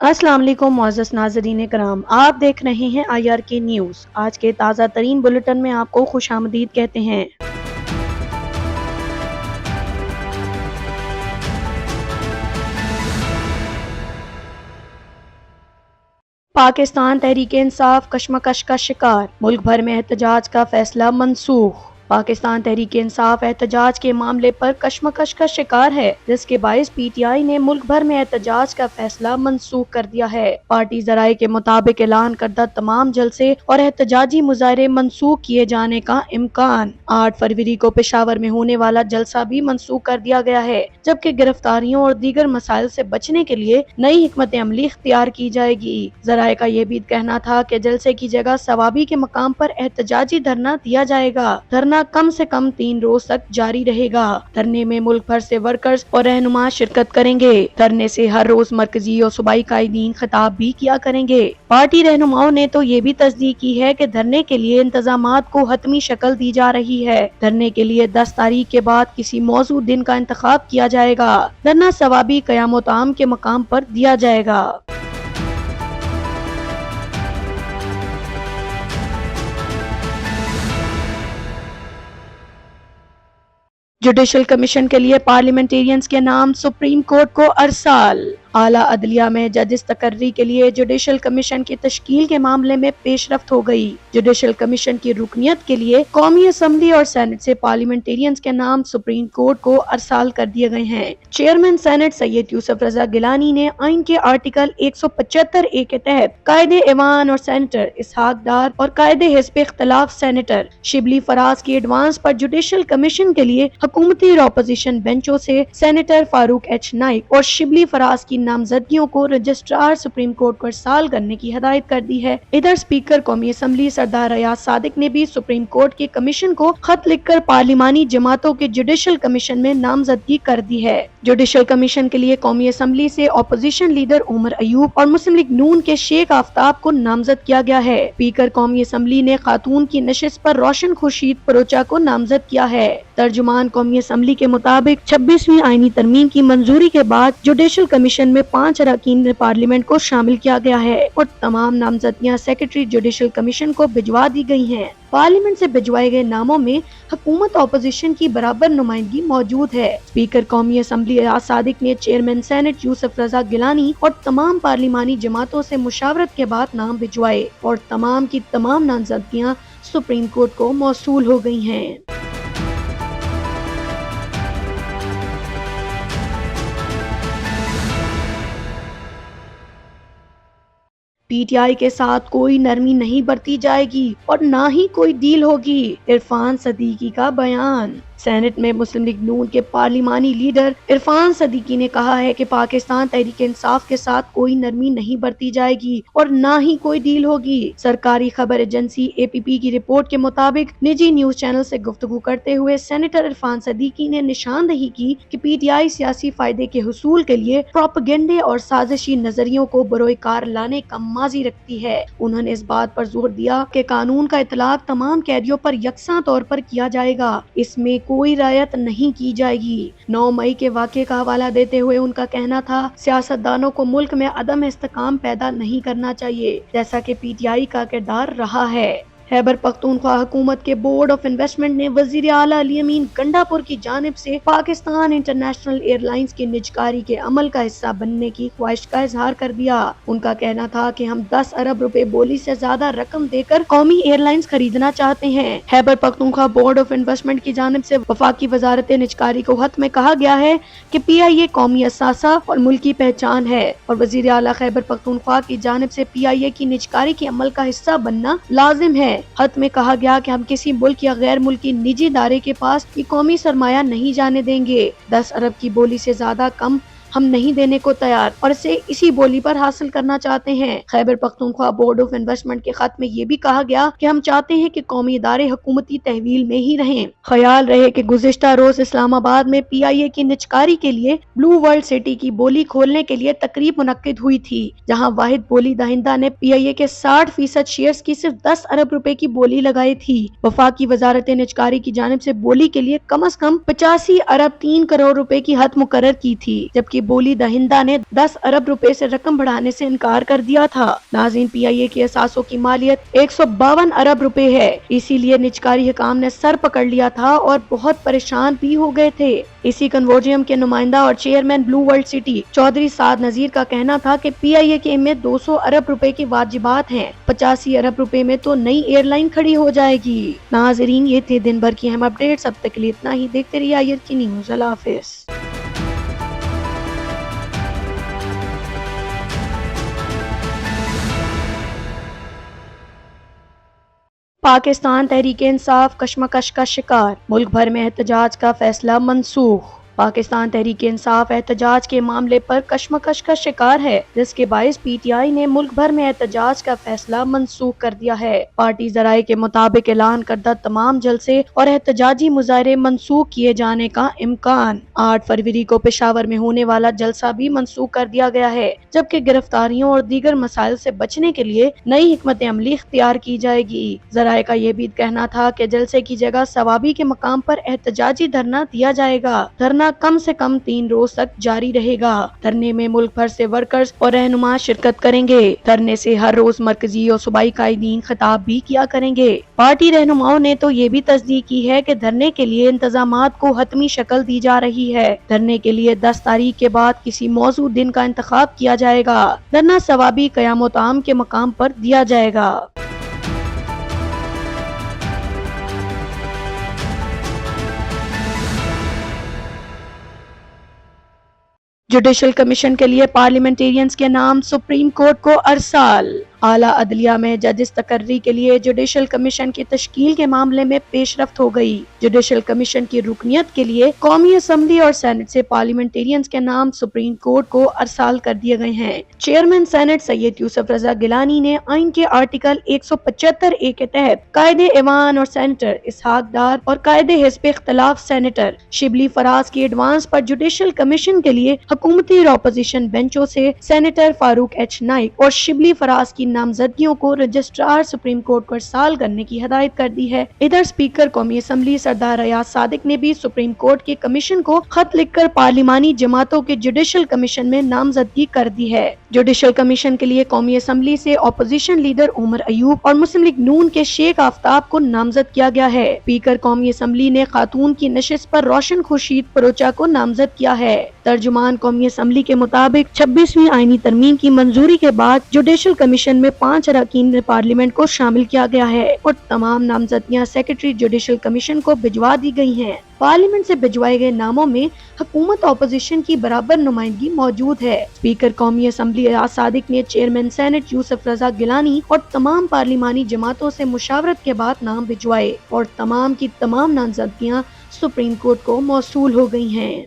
السلام علیکم معزز ناظرین کرام، آپ دیکھ رہے ہیں IRK نیوز۔ آج کے تازہ ترین بلیٹن میں آپ کو خوش آمدید کہتے ہیں۔ پاکستان تحریک انصاف کشمکش کا شکار، ملک بھر میں احتجاج کا فیصلہ منسوخ۔ پاکستان تحریک انصاف احتجاج کے معاملے پر کشمکش کا شکار ہے، جس کے باعث PTI نے ملک بھر میں احتجاج کا فیصلہ منسوخ کر دیا ہے۔ پارٹی ذرائع کے مطابق اعلان کردہ تمام جلسے اور احتجاجی مظاہرے منسوخ کیے جانے کا امکان۔ 8 فروری کو پشاور میں ہونے والا جلسہ بھی منسوخ کر دیا گیا ہے، جبکہ گرفتاریوں اور دیگر مسائل سے بچنے کے لیے نئی حکمت عملی اختیار کی جائے گی۔ ذرائع کا یہ بھی کہنا تھا کہ جلسے کی جگہ ثوابی کے مقام پر احتجاجی دھرنا دیا جائے گا۔ دھرنا کم سے کم 3 روز تک جاری رہے گا۔ دھرنے میں ملک بھر سے ورکرز اور رہنما شرکت کریں گے۔ دھرنے سے ہر روز مرکزی اور صوبائی قائدین خطاب بھی کیا کریں گے۔ پارٹی رہنماؤں نے تو یہ بھی تصدیق کی ہے کہ دھرنے کے لیے انتظامات کو حتمی شکل دی جا رہی ہے۔ دھرنے کے لیے 10 تاریخ کے بعد کسی موزوں دن کا انتخاب کیا جائے گا۔ دھرنا ثوابی قیام و طعام کے مقام پر دیا جائے گا۔ جوڈیشل کمیشن کے لیے پارلیمنٹیرینز کے نام سپریم کورٹ کو ارسال۔ اعلیٰ عدلیہ میں ججز تقرری کے لیے جوڈیشل کمیشن کی تشکیل کے معاملے میں پیش رفت ہو گئی۔ جوڈیشل کمیشن کی رکنیت کے لیے قومی اسمبلی اور سینٹ سے پارلیمنٹیرینز کے نام سپریم کورٹ کو ارسال کر دیے گئے ہیں۔ چیئرمین سینٹ سید یوسف رضا گیلانی نے آئین کے آرٹیکل 175A کے تحت قائد ایوان اور سینیٹر اسحاق ڈار اور قائد حزب اختلاف سینیٹر شبلی فراز کی ایڈوانس پر جوڈیشل کمیشن کے لیے حکومتی اور اپوزیشن بینچوں سے سینیٹر فاروق ایچ نائک اور شبلی فراز کی نامزدگیوں کو رجسٹرار سپریم کورٹ کو ارسال کرنے کی ہدایت کر دی ہے۔ ادھر اسپیکر قومی اسمبلی سردار ریاض صادق نے بھی سپریم کورٹ کے کمیشن کو خط لکھ کر پارلیمانی جماعتوں کے جوڈیشل کمیشن میں نامزدگی کر دی ہے۔ جوڈیشل کمیشن کے لیے قومی اسمبلی سے اپوزیشن لیڈر عمر ایوب اور مسلم لیگ نون کے شیخ آفتاب کو نامزد کیا گیا ہے۔ اسپیکر قومی اسمبلی نے خاتون کی نشست پر روشن خورشید پروچا کو نامزد کیا ہے۔ ترجمان قومی اسمبلی کے مطابق 26ویں آئینی ترمیم کی منظوری کے بعد جوڈیشل کمیشن میں 5 اراکین پارلیمنٹ کو شامل کیا گیا ہے اور تمام نامزدگیاں سیکرٹری جوڈیشل کمیشن کو بھجوا دی گئی ہیں۔ پارلیمنٹ سے بھجوائے گئے ناموں میں حکومت اپوزیشن کی برابر نمائندگی موجود ہے۔ اسپیکر قومی اسمبلی ریاض صادق نے چیئرمین سینٹ یوسف رضا گیلانی اور تمام پارلیمانی جماعتوں سے مشاورت کے بعد نام بھجوائے اور تمام کی تمام نامزدگیاں سپریم کورٹ کو موصول ہو گئی ہیں۔ PTI کے ساتھ کوئی نرمی نہیں برتی جائے گی اور نہ ہی کوئی ڈیل ہوگی، عرفان صدیقی کا بیان۔ سینٹ میں مسلم لیگ نون کے پارلیمانی لیڈر عرفان صدیقی نے کہا ہے کہ پاکستان تحریک انصاف کے ساتھ کوئی نرمی نہیں برتی جائے گی اور نہ ہی کوئی ڈیل ہوگی۔ سرکاری خبر ایجنسی APP کی رپورٹ کے مطابق نجی نیوز چینل سے گفتگو کرتے ہوئے سینیٹر عرفان صدیقی نے نشاندہی کی کہ PTI سیاسی فائدے کے حصول کے لیے پروپیگنڈے اور سازشی نظریوں کو بروئے کار لانے کا ماضی رکھتی ہے۔ انہوں نے اس بات پر زور دیا کہ قانون کا اطلاق تمام قیدیوں پر یکساں طور پر کیا جائے گا، اس میں کوئی رعایت نہیں کی جائے گی۔ 9 مئی کے واقعے کا حوالہ دیتے ہوئے ان کا کہنا تھا، سیاستدانوں کو ملک میں عدم استحکام پیدا نہیں کرنا چاہیے، جیسا کہ PTI کا کردار رہا ہے۔ خیبر پختونخوا حکومت کے بورڈ آف انویسٹمنٹ نے وزیر اعلیٰ علی امین گنڈا پور کی جانب سے پاکستان انٹرنیشنل ایئر لائنز کی نجکاری کے عمل کا حصہ بننے کی خواہش کا اظہار کر دیا۔ ان کا کہنا تھا کہ ہم 10 ارب روپے بولی سے زیادہ رقم دے کر قومی ایئر لائنز خریدنا چاہتے ہیں۔ Khyber Pakhtunkhwa board of investment کی جانب سے وفاقی وزارت نجکاری کو خط میں کہا گیا ہے کہ PIA قومی اثاثہ اور ملکی پہچان ہے اور وزیر اعلیٰ خیبر پختونخوا کی جانب سے PIA کی نجکاری کے عمل کا حصہ بننا لازم ہے۔ خط میں کہا گیا کہ ہم کسی ملک یا غیر ملکی نجی ادارے کے پاس یہ قومی سرمایہ نہیں جانے دیں گے۔ 10 ارب کی بولی سے زیادہ کم ہم نہیں دینے کو تیار اور اسے اسی بولی پر حاصل کرنا چاہتے ہیں۔ Khyber Pakhtunkhwa board of investment کے خط میں یہ بھی کہا گیا کہ ہم چاہتے ہیں کہ قومی ادارے حکومتی تحویل میں ہی رہیں۔ خیال رہے کہ گزشتہ روز اسلام آباد میں PIA کی نجکاری کے لیے بلو ورلڈ سٹی کی بولی کھولنے کے لیے تقریب منعقد ہوئی تھی، جہاں واحد بولی دہندہ نے PIA کے 60% شیئرز کی صرف 10 ارب روپے کی بولی لگائی تھی۔ وفاقی وزارت نجکاری کی جانب سے بولی کے لیے کم از کم 85 ارب 3 کروڑ روپے کی حد مقرر کی تھی، جبکہ بولی دہندہ نے 10 ارب روپے سے رقم بڑھانے سے انکار کر دیا تھا۔ ناظرین، پی آئی اے کی اثاثوں کی مالیت 152 ارب روپے ہے، اسی لیے نجکاری حکام نے سر پکڑ لیا تھا اور بہت پریشان بھی ہو گئے تھے۔ اسی کنورجیم کے نمائندہ اور chairman blue world city Chaudhry Saad Nazir کا کہنا تھا کہ پی آئی اے کے میں 200 ارب روپے کی واجبات ہیں، 85 ارب روپے میں تو نئی ایئر لائن کھڑی ہو جائے گی۔ ناظرین، یہ تھے دن بھر کی اہم اپڈیٹس، اب تک کے لیے اتنا ہی، دیکھتے رہیے آئی آر کی نیوز۔ اللہ حافظ۔ پاکستان تحریک انصاف کشمکش کا شکار، ملک بھر میں احتجاج کا فیصلہ منسوخ۔ پاکستان تحریک انصاف احتجاج کے معاملے پر کشمکش کا شکار ہے، جس کے باعث پی ٹی آئی نے ملک بھر میں احتجاج کا فیصلہ منسوخ کر دیا ہے۔ پارٹی ذرائع کے مطابق اعلان کردہ تمام جلسے اور احتجاجی مظاہرے منسوخ کیے جانے کا امکان۔ 8 فروری کو پشاور میں ہونے والا جلسہ بھی منسوخ کر دیا گیا ہے، جبکہ گرفتاریوں اور دیگر مسائل سے بچنے کے لیے نئی حکمت عملی اختیار کی جائے گی۔ ذرائع کا یہ بھی کہنا تھا کہ جلسے کی جگہ ثوابی کے مقام پر احتجاجی دھرنا دیا جائے گا۔ دھرنا کم سے کم 3 روز تک جاری رہے گا۔ دھرنے میں ملک بھر سے ورکرز اور رہنما شرکت کریں گے۔ دھرنے سے ہر روز مرکزی اور صوبائی قائدین خطاب بھی کیا کریں گے۔ پارٹی رہنماؤں نے تو یہ بھی تصدیق کی ہے کہ دھرنے کے لیے انتظامات کو حتمی شکل دی جا رہی ہے۔ دھرنے کے لیے 10 تاریخ کے بعد کسی موزوں دن کا انتخاب کیا جائے گا۔ دھرنا ثوابی قیام و طعام کے مقام پر دیا جائے گا۔ جوڈیشل کمیشن کے لیے پارلیمنٹیرینز کے نام سپریم کورٹ کو ارسال۔ اعلیٰ عدلیہ میں ججز تقرری کے لیے جوڈیشل کمیشن کی تشکیل کے معاملے میں پیش رفت ہو گئی۔ جوڈیشل کمیشن کی رکنیت کے لیے قومی اسمبلی اور سینٹ سے پارلیمنٹیرینز کے نام سپریم کورٹ کو ارسال کر دیے گئے ہیں۔ چیئرمین سینٹ سید یوسف رضا گیلانی نے آئین کے آرٹیکل 175(a) کے تحت قائد ایوان اور سینیٹر اسحاق ڈار اور قائد حزب اختلاف سینیٹر شبلی فراز کی ایڈوانس پر جوڈیشل کمیشن کے لیے حکومتی اور اپوزیشن بینچوں سے سینیٹر فاروق ایچ نائک اور شبلی فراز کی نامزدگیوں کو رجسٹرار سپریم کورٹ کو ارسال کرنے کی ہدایت کر دی ہے۔ ادھر اسپیکر قومی اسمبلی سردار ریاض صادق نے بھی سپریم کورٹ کے کمیشن کو خط لکھ کر پارلیمانی جماعتوں کے جوڈیشل کمیشن میں نامزدگی کر دی ہے۔ جوڈیشل کمیشن کے لیے قومی اسمبلی سے اپوزیشن لیڈر عمر ایوب اور مسلم لیگ نون کے شیخ آفتاب کو نامزد کیا گیا ہے۔ اسپیکر قومی اسمبلی نے خاتون کی نشست پر روشن خورشید پروچا کو نامزد کیا ہے۔ ترجمان قومی اسمبلی کے مطابق 26ویں آئینی ترمیم کی منظوری کے بعد جوڈیشل کمیشن میں 5 اراکین پارلیمنٹ کو شامل کیا گیا ہے اور تمام نامزدگیاں سیکرٹری جوڈیشل کمیشن کو بھجوا دی گئی ہیں۔ پارلیمنٹ سے بھجوائے گئے ناموں میں حکومت اپوزیشن کی برابر نمائندگی موجود ہے۔ اسپیکر قومی اسمبلی ریاض صادق نے چیئرمین سینٹ یوسف رضا گیلانی اور تمام پارلیمانی جماعتوں سے مشاورت کے بعد نام بھجوائے اور تمام کی تمام نامزدگیاں سپریم کورٹ کو موصول ہو گئی ہیں۔